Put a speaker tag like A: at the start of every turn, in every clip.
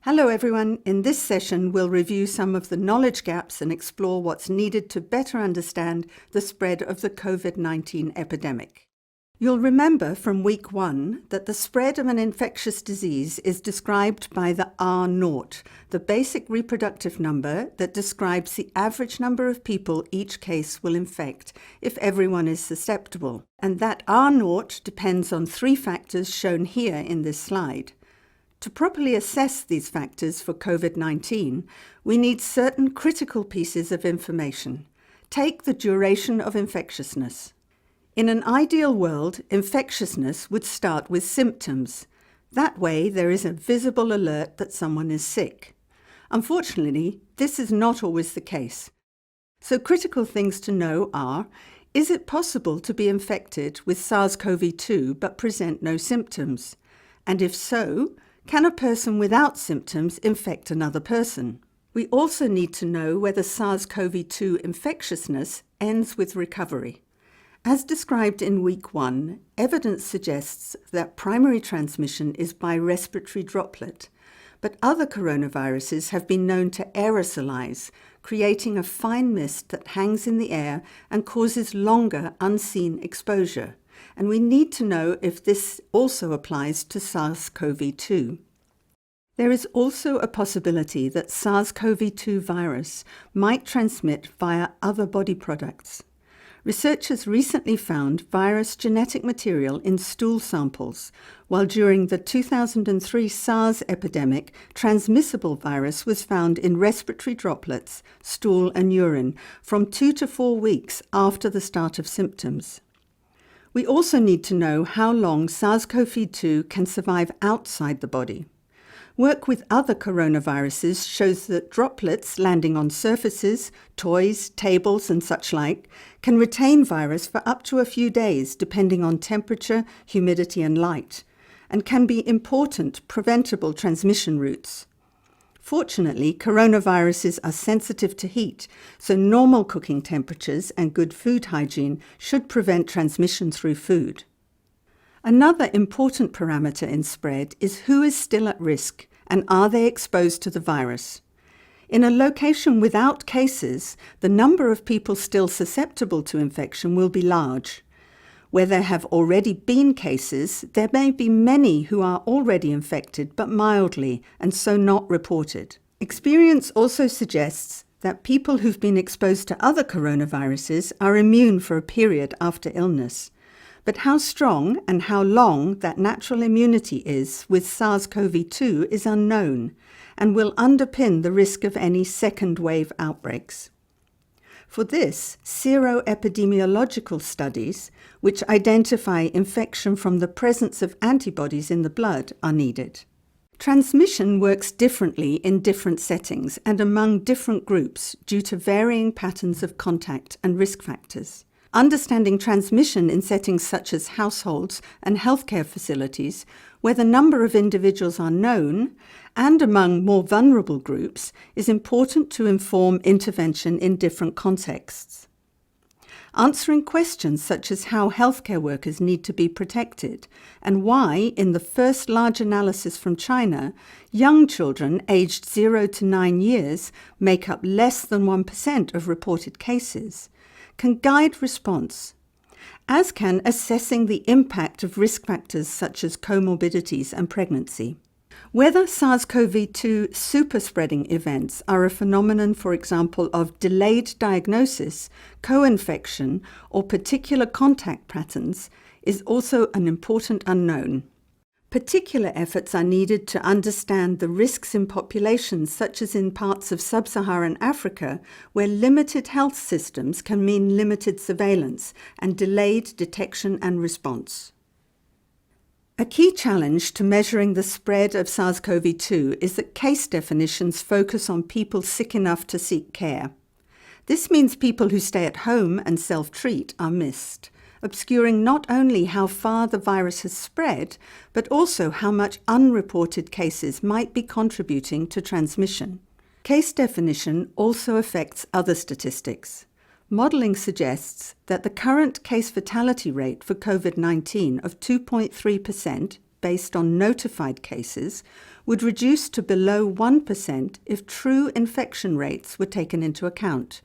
A: Hello everyone, in this session we'll review some of the knowledge gaps and explore what's needed to better understand the spread of the COVID-19 epidemic. You'll remember from week 1 that the spread of an infectious disease is described by the R0, the basic reproductive number that describes the average number of people each case will infect if everyone is susceptible. And that R0 depends on 3 factors shown here in this slide. To properly assess these factors for COVID-19, we need certain critical pieces of information. Take the duration of infectiousness. In an ideal world, infectiousness would start with symptoms. That way, there is a visible alert that someone is sick. Unfortunately, this is not always the case. So critical things to know are, is it possible to be infected with SARS-CoV-2 but present no symptoms? And if so, can a person without symptoms infect another person? We also need to know whether SARS-CoV-2 infectiousness ends with recovery. As described in week 1, evidence suggests that primary transmission is by respiratory droplet, but other coronaviruses have been known to aerosolize, creating a fine mist that hangs in the air and causes longer unseen exposure. And we need to know if this also applies to SARS-CoV-2. There is also a possibility that SARS-CoV-2 virus might transmit via other body products. Researchers recently found virus genetic material in stool samples, while during the 2003 SARS epidemic, transmissible virus was found in respiratory droplets, stool and urine from 2 to 4 weeks after the start of symptoms. We also need to know how long SARS-CoV-2 can survive outside the body. Work with other coronaviruses shows that droplets landing on surfaces, toys, tables and such like can retain virus for up to a few days depending on temperature, humidity and light, and can be important preventable transmission routes. Fortunately, coronaviruses are sensitive to heat, so normal cooking temperatures and good food hygiene should prevent transmission through food. Another important parameter in spread is who is still at risk and are they exposed to the virus. In a location without cases, the number of people still susceptible to infection will be large. Where there have already been cases, there may be many who are already infected but mildly and so not reported. Experience also suggests that people who've been exposed to other coronaviruses are immune for a period after illness. But how strong and how long that natural immunity is with SARS-CoV-2 is unknown and will underpin the risk of any second wave outbreaks. For this, seroepidemiological studies, which identify infection from the presence of antibodies in the blood, are needed. Transmission works differently in different settings and among different groups due to varying patterns of contact and risk factors. Understanding transmission in settings such as households and healthcare facilities, where the number of individuals are known, and among more vulnerable groups, is important to inform intervention in different contexts. Answering questions such as how healthcare workers need to be protected, and why, in the first large analysis from China, young children aged 0 to 9 years make up less than 1% of reported cases, can guide response, as can assessing the impact of risk factors such as comorbidities and pregnancy. Whether SARS-CoV-2 superspreading events are a phenomenon, for example, of delayed diagnosis, co-infection, or particular contact patterns, is also an important unknown. Particular efforts are needed to understand the risks in populations such as in parts of sub-Saharan Africa, where limited health systems can mean limited surveillance and delayed detection and response. A key challenge to measuring the spread of SARS-CoV-2 is that case definitions focus on people sick enough to seek care. This means people who stay at home and self-treat are missed, obscuring not only how far the virus has spread, but also how much unreported cases might be contributing to transmission. Case definition also affects other statistics. Modelling suggests that the current case fatality rate for COVID-19 of 2.3%, based on notified cases, would reduce to below 1% if true infection rates were taken into account.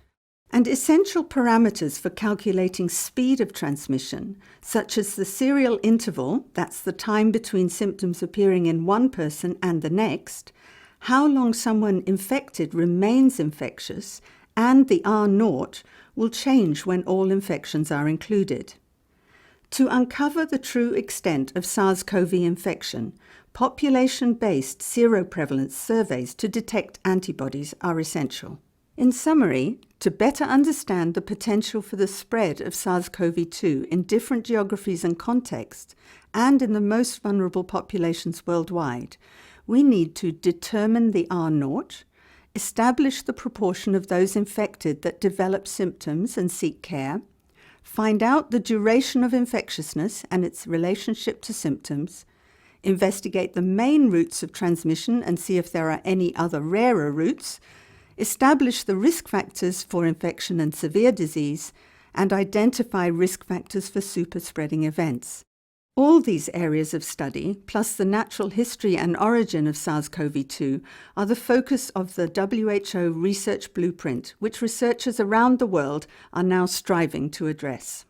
A: And essential parameters for calculating speed of transmission, such as the serial interval, that's the time between symptoms appearing in one person and the next, how long someone infected remains infectious, and the R0 will change when all infections are included. To uncover the true extent of SARS-CoV infection, population-based seroprevalence surveys to detect antibodies are essential. In summary, to better understand the potential for the spread of SARS-CoV-2 in different geographies and contexts, and in the most vulnerable populations worldwide, we need to determine the R0, establish the proportion of those infected that develop symptoms and seek care, find out the duration of infectiousness and its relationship to symptoms, investigate the main routes of transmission and see if there are any other rarer routes, establish the risk factors for infection and severe disease, and identify risk factors for super-spreading events. All these areas of study, plus the natural history and origin of SARS-CoV-2, are the focus of the WHO Research Blueprint, which researchers around the world are now striving to address.